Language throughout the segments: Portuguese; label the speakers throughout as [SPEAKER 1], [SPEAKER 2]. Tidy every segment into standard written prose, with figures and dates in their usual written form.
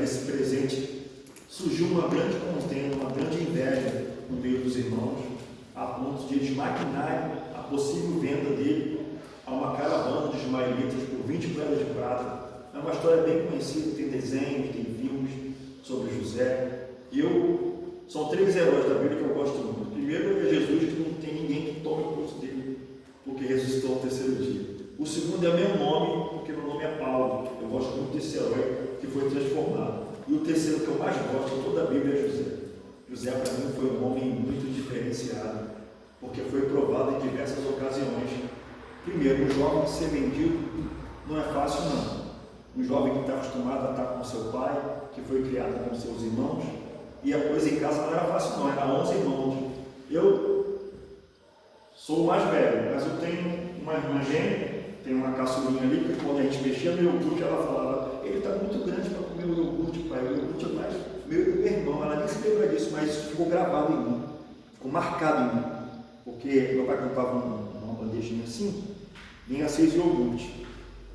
[SPEAKER 1] nesse presente, surgiu uma grande contenda, uma grande inveja no meio dos irmãos, a ponto de eles maquinarem a possível venda dele a uma caravana de ismaelitas por 20 moedas de prata. É uma história bem conhecida, tem desenhos, tem filmes sobre José. São 3 heróis da Bíblia que eu gosto muito. O primeiro é Jesus, que não tem ninguém que tome o posto dele, porque ressuscitou no 3º dia. O segundo é meu nome, porque meu nome é Paulo. Eu gosto muito desse herói que foi transformado. E o terceiro que eu mais gosto de toda a Bíblia é José. José, para mim, foi um homem muito diferenciado, porque foi provado em diversas ocasiões. Primeiro, um jovem ser vendido não é fácil, não. Um jovem que está acostumado a estar com seu pai, que foi criado com seus irmãos, e a coisa em casa não era fácil, não, era 11 irmãos. Eu sou o mais velho, mas eu tenho uma irmã gêmea, tem uma caçulinha ali, que quando a gente mexia no iogurte, ela falava: ele está muito grande para comer o iogurte, pai, o iogurte é mais meu irmão. Ela nem se lembra disso, mas isso ficou gravado em mim, ficou marcado em mim, porque meu pai comprava uma bandejinha assim, vinha 6 iogurtes.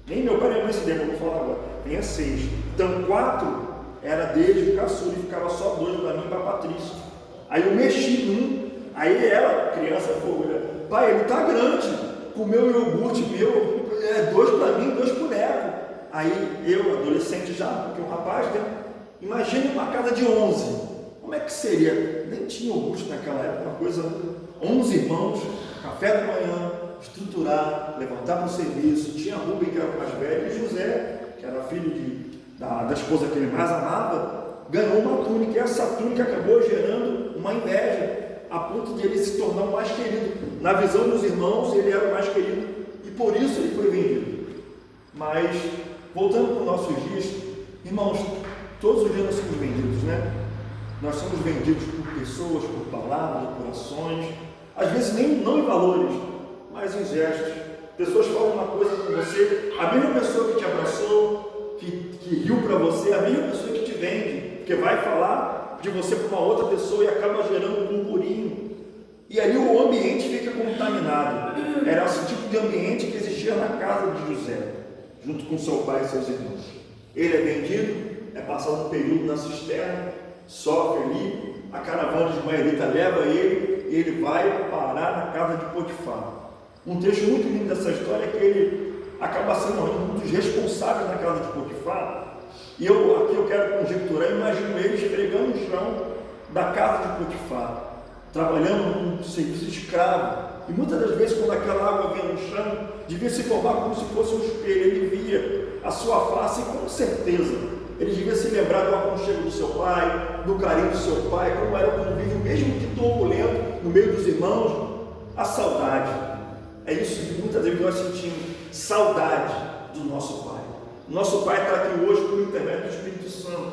[SPEAKER 1] Nem meu pai nem minha mãe se lembra, vou falar agora, vinha 6. Então 4 era dele, o caçula, e ficava só 2 para mim e para a Patrícia. Aí eu mexi num, aí ela, criança, falou: pai, ele está grande, comeu o iogurte meu, 2 para mim, 2 para o Neco. Aí eu, adolescente já, porque o rapaz, né? Imagine uma casa de 11, como é que seria? Nem tinha iogurte naquela época, uma coisa, 11 irmãos, café da manhã, estruturar, levantar para o serviço. Tinha Rubem, que era o mais velho, e José, que era filho da esposa que ele mais amava, ganhou uma túnica, e essa túnica acabou gerando uma inveja, a ponto de ele se tornar o mais querido. Na visão dos irmãos, ele era o mais querido, e por isso ele foi vendido. Mas, voltando para os nossos dias, irmãos, todos os dias nós somos vendidos, né? Nós somos vendidos por pessoas, por palavras, por ações, às vezes não em valores, mas em gestos. Pessoas falam uma coisa com você, a mesma pessoa que te abraçou, que riu para você, a mesma pessoa que te vende, que vai falar de você para uma outra pessoa e acaba gerando um burburinho. E ali o ambiente fica contaminado. Era esse tipo de ambiente que existia na casa de José, junto com seu pai e seus irmãos. Ele é vendido, é passado um período na cisterna, sofre ali, a caravana de ismaelita leva ele, e ele vai parar na casa de Potifar. Um trecho muito lindo dessa história é que ele acaba sendo um dos responsáveis na casa de Potifar. E aqui eu quero conjecturar, imagino ele esfregando o chão da casa de Potifar, trabalhando num serviço escravo. E muitas das vezes, quando aquela água vinha no chão, devia se formar como se fosse um espelho. Ele via a sua face, e com certeza ele devia se lembrar do aconchego do seu pai, do carinho do seu pai, como era o convívio, mesmo que turbulento, no meio dos irmãos. A saudade. É isso que muitas vezes nós sentimos, saudade do nosso pai. Nosso pai está aqui hoje por intermédio do Espírito Santo.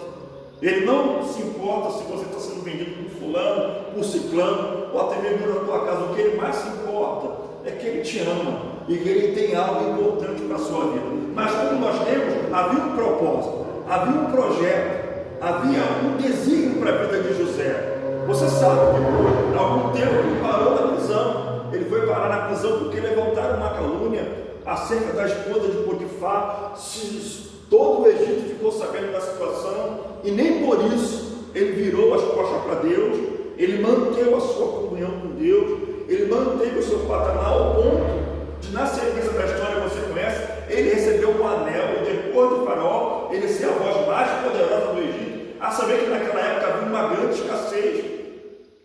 [SPEAKER 1] Ele não se importa se você está sendo vendido por fulano, por ciclano, ou até mesmo na tua casa. O que ele mais se importa é que ele te ama e que ele tem algo importante para a sua vida. Mas como nós temos, havia um propósito, havia um projeto, havia um desígnio para a vida de José. Você sabe que por algum tempo ele parou na prisão. Ele foi parar na prisão porque levantaram uma calúnia acerca da esposa de Potifar. Todo o Egito ficou sabendo da situação, e nem por isso ele virou as costas para Deus. Ele manteve a sua comunhão com Deus, ele manteve o seu patamar ao ponto de, na sequência da história você conhece, ele recebeu um anel, e de acordo com o faraó, ele ser a voz mais poderosa do Egito, a saber que naquela época havia uma grande escassez.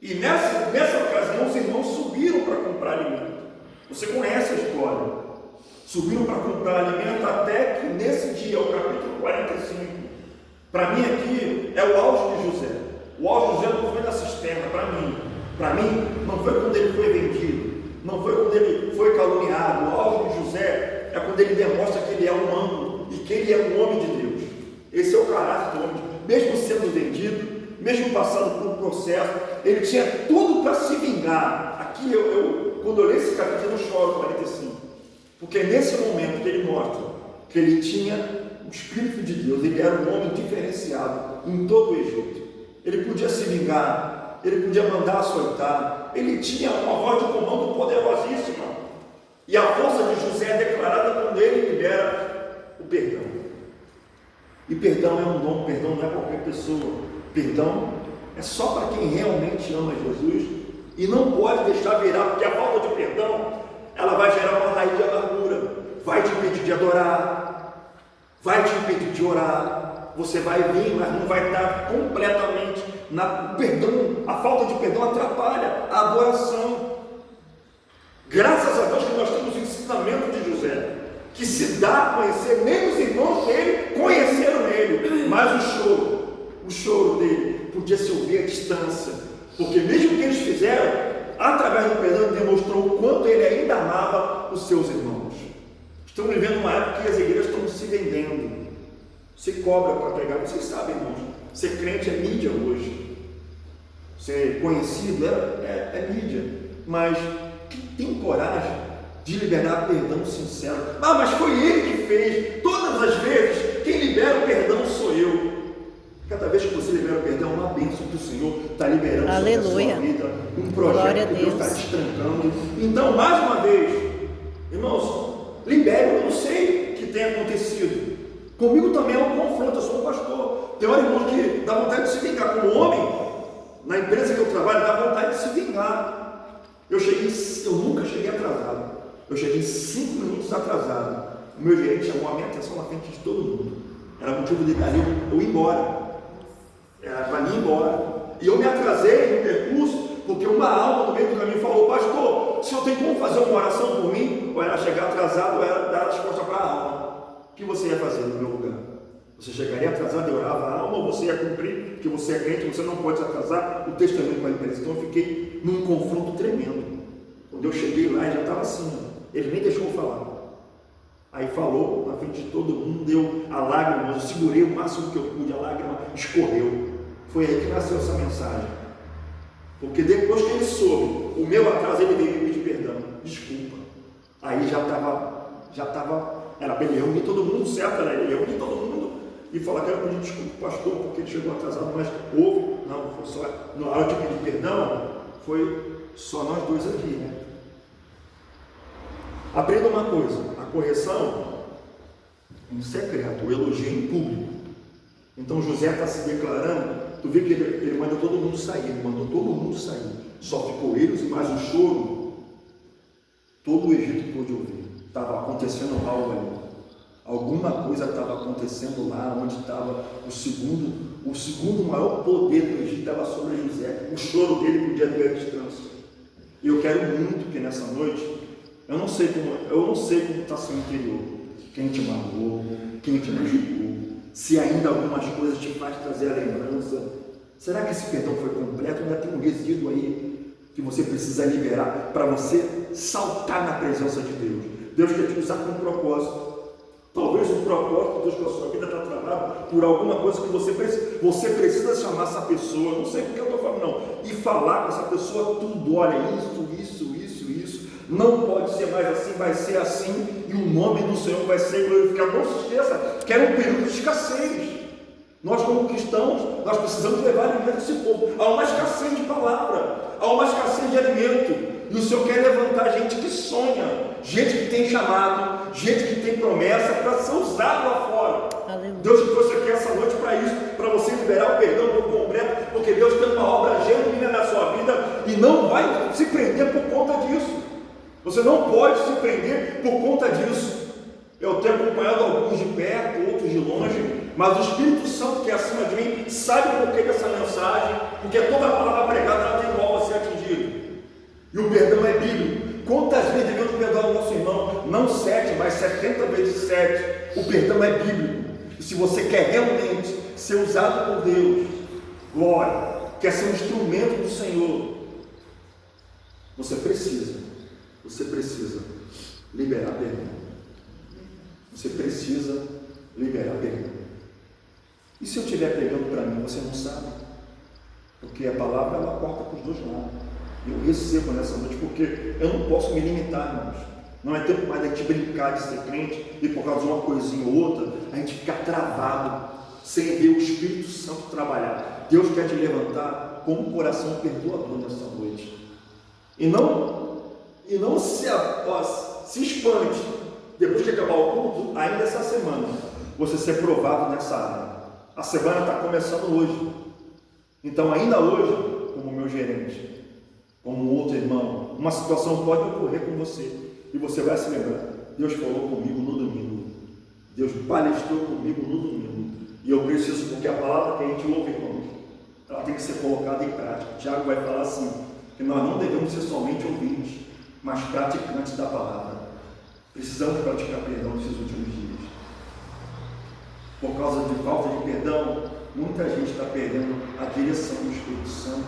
[SPEAKER 1] E nessa ocasião os irmãos subiram para comprar alimento. Você conhece a história. Subiram para comprar alimento, até que nesse dia, o capítulo 45, para mim aqui é o auge de José. O auge de José não foi na cisterna, para mim. Para mim, não foi quando ele foi vendido, não foi quando ele foi caluniado. O auge de José é quando ele demonstra que ele é humano e que ele é um homem de Deus. Esse é o caráter do homem. Mesmo sendo vendido, mesmo passando por um processo, ele tinha tudo para se vingar. Aqui, quando eu leio esse capítulo, eu choro 45. Porque é nesse momento que ele mostra que ele tinha o Espírito de Deus, ele era um homem diferenciado em todo o Egito. Ele podia se vingar, ele podia mandar açoitar, ele tinha uma voz de comando poderosíssima. E a força de José é declarada quando ele libera o perdão. E perdão é um dom, perdão não é qualquer pessoa. Perdão é só para quem realmente ama Jesus e não pode deixar virar, porque a falta de perdão, ela vai gerar uma raiz de amargura, vai te impedir de adorar, vai te impedir de orar, você vai vir, mas não vai estar completamente o perdão. A falta de perdão atrapalha a adoração. Graças a Deus que nós temos o ensinamento de José, que se dá a conhecer, nem os irmãos dele conheceram ele, mas o choro dele podia se ouvir à distância, porque mesmo que eles fizeram, através do perdão, ele demonstrou o quanto ele ainda amava os seus irmãos. Estamos vivendo uma época que as igrejas estão se vendendo, se cobra para pregar. Vocês sabem, irmãos, ser crente é mídia hoje, ser conhecido é mídia, mas quem tem coragem de liberar perdão sincero? Mas foi ele que fez. Todas as vezes, quem libera o perdão sou eu. Cada vez que você libera o perdão, é uma bênção que o Senhor está liberando sobre a sua vida, um projeto que Deus está destrancando. Então, mais uma vez, irmãos, libere. Eu não sei o que tem acontecido. Comigo também é um confronto. Eu sou um pastor. Tem hora, irmãos, que dá vontade de se vingar. Como homem, na empresa que eu trabalho, dá vontade de se vingar. Eu nunca cheguei atrasado. Eu cheguei 5 minutos atrasado. O meu gerente chamou a minha atenção na frente de todo mundo. Era motivo de eu ir embora. Era para mim ir embora. E eu me atrasei no percurso, porque uma alma no meio do caminho falou: pastor, o senhor tem como fazer uma oração por mim? Ou era chegar atrasado, ou era dar a resposta para a alma. O que você ia fazer no meu lugar? Você chegaria atrasado e orava a alma, ou você ia cumprir, porque você é crente, você não pode atrasar o testemunho com a empresa? Então eu fiquei num confronto tremendo. Quando eu cheguei lá, já estava assim, ele nem deixou eu falar. Aí falou na frente de todo mundo, deu a lágrima, eu segurei o máximo que eu pude, a lágrima escorreu. Foi aí que nasceu essa mensagem. Porque depois que ele soube o meu atraso, ele veio me pedir perdão, desculpa. Aí já estava, era para ele reunir todo mundo, certo? Era ele reunir todo mundo e falar: quero pedir desculpa, pastor, porque ele chegou atrasado, mas houve, não, foi só, na hora de pedir perdão, foi só nós dois aqui, né? Aprenda uma coisa: a correção em secreto, o elogio em público. Então José está se declarando. Tu vê que ele manda todo mundo sair, ele mandou todo mundo sair, só ficou eles e mais o choro. Todo o Egito pôde ouvir. Estava acontecendo algo ali, alguma coisa estava acontecendo lá onde estava o segundo maior poder do Egito, estava sobre José. O choro dele podia ver a distância. E eu quero muito que nessa noite, eu não sei como está seu interior, quem te magoou, quem te machucou, se ainda algumas coisas te faz trazer a lembrança. Será que esse perdão foi completo? Ainda tem um resíduo aí que você precisa liberar para você saltar na presença de Deus. Deus quer te usar com um propósito. Talvez o propósito de Deus com a sua vida está travado por alguma coisa que você precisa chamar essa pessoa. Não sei porque eu estou falando, não. E falar com essa pessoa tudo. Olha, isso. Não pode ser mais assim, vai ser assim, e o nome do Senhor vai ser glorificado. Não se esqueça que era um período de escassez. Nós, como cristãos, nós precisamos levar alimento a esse povo. Há uma escassez de palavra, há uma escassez de alimento, e o Senhor quer levantar gente que sonha, gente que tem chamado, gente que tem promessa para ser usado lá fora. Aleluia. Deus te trouxe aqui essa noite para isso, para você liberar o perdão por completo, porque Deus tem uma obra genuína na sua vida e não vai se prender por conta disso. Você não pode se prender por conta disso. Eu tenho acompanhado alguns de perto, outros de longe, mas o Espírito Santo que é acima de mim sabe o porquê dessa mensagem, porque toda palavra pregada ela tem igual a ser atingido. E o perdão é bíblico. Quantas vezes devemos perdoar o nosso irmão? Não 7, mas 70 vezes 7. O perdão é bíblico. E se você quer realmente ser usado por Deus, glória, quer ser um instrumento do Senhor, você precisa liberar perdão. Você precisa liberar perdão. E se eu estiver pregando para mim, você não sabe? Porque a palavra ela corta para os dois lados. Eu recebo nessa noite, porque eu não posso me limitar, irmãos. Não é tempo mais da gente brincar de ser crente e por causa de uma coisinha ou outra, a gente ficar travado, sem ver o Espírito Santo trabalhar. Deus quer te levantar com um coração perdoador nessa noite. E não se espante, depois que acabar o culto, ainda essa semana, você ser provado nessa área. A semana está começando hoje. Então, ainda hoje, como meu gerente, como outro irmão, uma situação pode ocorrer com você. E você vai se lembrar. Deus falou comigo no domingo. Deus palestrou comigo no domingo. E eu preciso, porque a palavra que a gente ouve, irmãos, ela tem que ser colocada em prática. O Tiago vai falar assim, que nós não devemos ser somente ouvintes, mas praticantes da palavra. Precisamos praticar perdão nesses últimos dias. Por causa de falta de perdão, muita gente está perdendo a direção do Espírito Santo,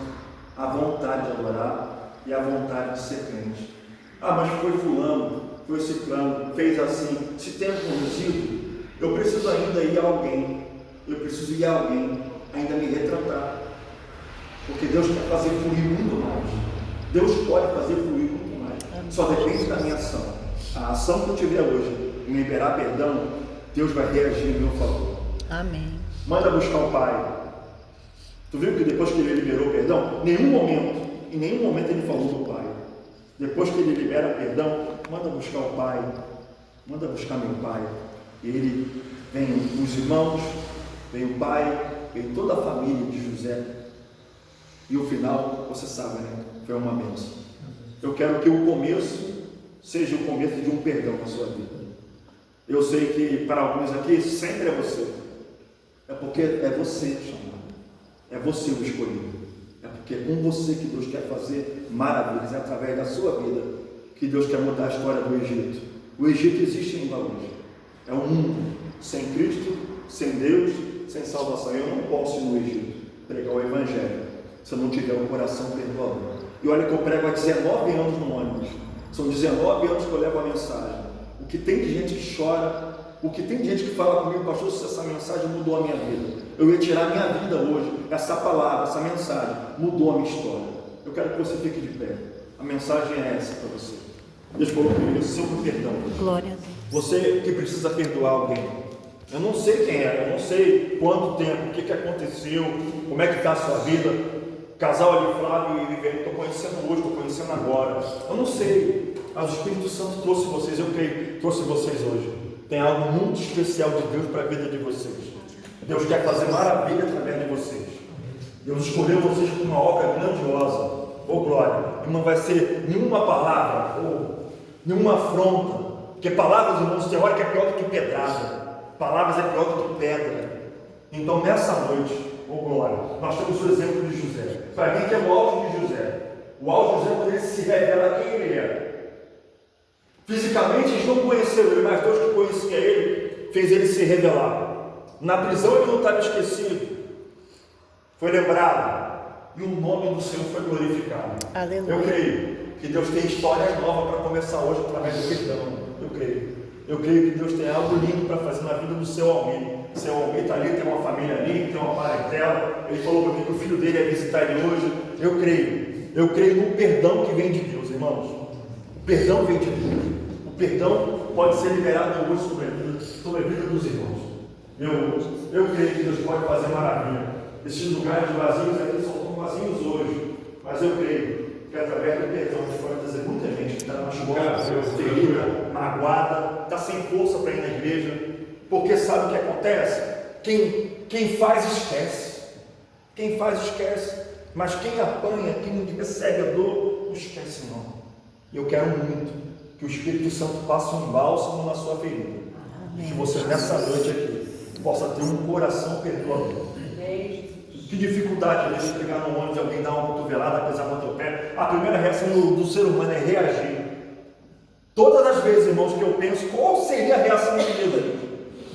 [SPEAKER 1] a vontade de adorar e a vontade de ser crente. Ah, mas foi fulano, foi ciclano, fez assim, se tem conduzido, eu preciso ainda ir a alguém, ainda me retratar. Porque Deus quer fazer fluir muito mais. Deus pode fazer fluir muito mais. Só depende da minha ação. A ação que eu tiver hoje, em liberar perdão, Deus vai reagir em meu favor.
[SPEAKER 2] Amém.
[SPEAKER 1] Manda buscar o Pai. Tu viu que depois que ele liberou perdão, em nenhum momento ele falou do Pai. Depois que ele libera perdão, manda buscar o Pai. Manda buscar meu Pai. E ele vem os irmãos, vem o Pai, vem toda a família de José. E o final, você sabe, né? Foi uma bênção. Eu quero que o começo seja o começo de um perdão na sua vida. Eu sei que para alguns aqui sempre é você. É porque é você chamado. É você o escolhido. É porque é com você que Deus quer fazer maravilhas. É através da sua vida que Deus quer mudar a história do Egito. O Egito existe ainda hoje. É um mundo sem Cristo, sem Deus, sem salvação. Eu não posso ir no Egito pregar o Evangelho se eu não tiver um coração perdoador. E olha que eu prego há 19 anos no ônibus. São 19 anos que eu levo a mensagem. O que tem de gente que chora, o que tem de gente que fala comigo, pastor, se essa mensagem mudou a minha vida. Eu ia tirar a minha vida hoje. Essa palavra, essa mensagem mudou a minha história. Eu quero que você fique de pé. A mensagem é essa para você. Deus falou comigo sobre perdão.
[SPEAKER 2] Glória a Deus.
[SPEAKER 1] Você que precisa perdoar alguém. Eu não sei quem é, eu não sei quanto tempo, o que aconteceu, como é que está a sua vida. Casal ali, Flávio e Viviane, estou conhecendo hoje, estou conhecendo agora. Eu não sei, mas o Espírito Santo trouxe vocês, eu creio, trouxe vocês hoje. Tem algo muito especial de Deus para a vida de vocês. Deus quer fazer maravilha através de vocês. Deus escolheu vocês para uma obra grandiosa. Oh glória! E não vai ser nenhuma palavra, ou nenhuma afronta. Porque palavras, irmãos, teórica é pior do que pedrada. Palavras é pior do que pedra. Então nessa noite, oh glória, nós temos o exemplo de José. Para mim que é o auge de José. O auge de José quando ele se revela quem ele é. Fisicamente eles não conheceram ele, mas Deus que conhecia ele, fez ele se revelar. Na prisão ele não estava esquecido. Foi lembrado. E o nome do Senhor foi glorificado.
[SPEAKER 2] Aleluia.
[SPEAKER 1] Eu creio que Deus tem história nova para começar hoje através do perdão. Eu creio. Eu creio que Deus tem algo lindo para fazer na vida do seu Almir. Seu Almir está ali, tem uma família ali, tem uma parentela. Ele falou para mim que o filho dele ia visitar ele hoje. Eu creio. Eu creio no perdão que vem de Deus, irmãos. O perdão vem de Deus. O perdão pode ser liberado hoje sobre a vida dos irmãos. Eu creio que Deus pode fazer maravilha. Esses lugares vazios aqui são tão vazios hoje. Mas eu creio que através do perdão Deus pode trazer muita gente que está machucada, ferida, magoada, está sem força para ir na igreja. Porque sabe o que acontece? Quem faz esquece. Quem faz esquece. Mas quem apanha, quem recebe a dor, não esquece não. E eu quero muito que o Espírito Santo passe um bálsamo na sua ferida. Amém. Que você nessa noite aqui possa ter um coração perdoador. Que dificuldade é de chegar no ônibus e alguém dar uma cotovelada, pisar no teu pé. A primeira reação do ser humano é reagir. Todas as vezes, irmãos, que eu penso, qual seria a reação de Deus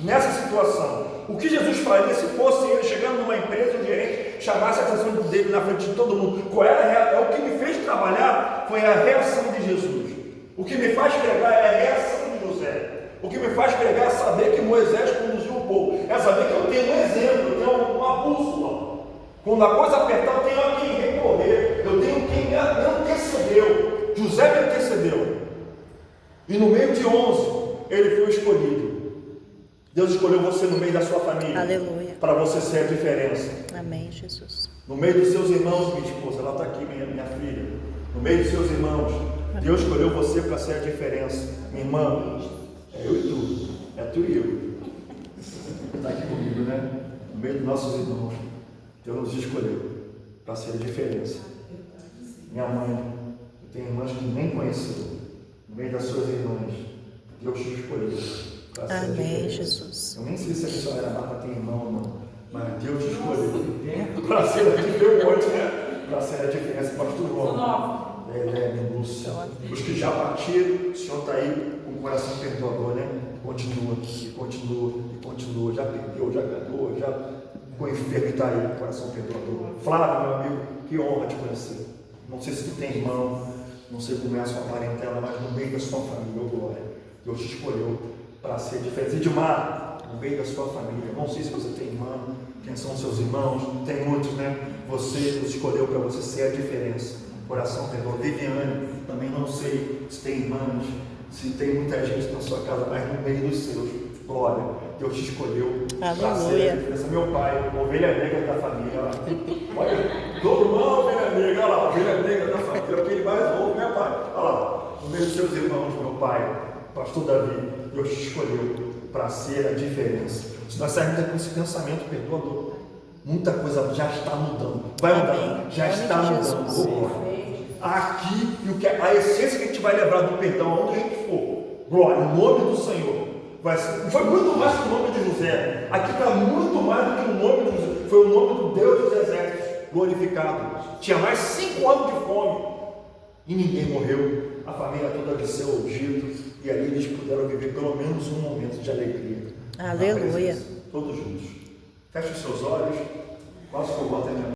[SPEAKER 1] nessa situação? O que Jesus faria se fosse ele chegando numa empresa, o gerente chamasse a atenção dele na frente de todo mundo? Qual era a o que me fez trabalhar foi a reação de Jesus. O que me faz pregar é a reação de José. O que me faz pregar é saber que Moisés conduziu o povo. É saber que eu tenho um exemplo, eu tenho uma bússola. Quando a coisa apertar, eu tenho a quem recorrer. Eu tenho quem me antecedeu. José me antecedeu. E no meio de 11, ele foi escolhido. Deus escolheu você no meio da sua família.
[SPEAKER 2] Aleluia.
[SPEAKER 1] Para você ser a diferença.
[SPEAKER 2] Amém, Jesus.
[SPEAKER 1] No meio dos seus irmãos, minha esposa, ela está aqui, minha filha. No meio dos seus irmãos, Deus escolheu você para ser a diferença. Minha irmã, é eu e tu. É tu e eu. está aqui comigo, né? No meio dos nossos irmãos. Deus nos escolheu para ser a diferença. Minha mãe, eu tenho irmãs que nem conheceu. No meio das suas irmãs, Deus te escolheu para ser a
[SPEAKER 2] Amém,
[SPEAKER 1] diferença.
[SPEAKER 2] Jesus.
[SPEAKER 1] Eu nem sei se a missionária Marta tem irmão ou não, mas Deus te escolheu para ser a diferença, né? Para ser a diferença. Pastor João, Lúcia, os que já partiram, o Senhor está aí com o coração perdoador, né? Continua, e continua, e continua. Já perdeu, já ganhou, já ficou enfermo e está aí com o coração perdoador. Flávio, meu amigo, que honra te conhecer. Não sei se tu tem irmão, não sei como é a sua parentela, mas no meio da sua família, ô glória, Deus te escolheu para ser diferente. Edmar, no meio da sua família, não sei se você tem irmão, quem são seus irmãos, tem muitos, né? Você nos escolheu para você ser a diferença. Coração perdoador. Viviane, também não sei se tem irmãos, se tem muita gente na sua casa, mas no meio dos seus. Glória, Deus te escolheu para ser a diferença. Meu pai, ovelha negra da família. Olha, todo mundo ovelha negra, olha lá, ovelha negra da família, é o que ele mais ouve, né, pai? Olha lá, no meio dos seus irmãos, meu pai, pastor Davi, Deus te escolheu para ser a diferença. Se nós sairmos com esse pensamento perdoador, muita coisa já está mudando. Vai mudar, já está mudando. Aqui, a essência que a gente vai levar do perdão, aonde a gente for, glória, o nome do Senhor. Foi muito mais que o nome de José. Aqui está muito mais do que o nome de José. Foi o nome do Deus dos exércitos glorificado. Tinha mais 5 anos de fome e ninguém morreu. A família toda desceu ao Egito e ali eles puderam viver pelo menos um momento de alegria.
[SPEAKER 2] Aleluia.
[SPEAKER 1] Todos juntos. Feche os seus olhos. Quase que eu boto a minha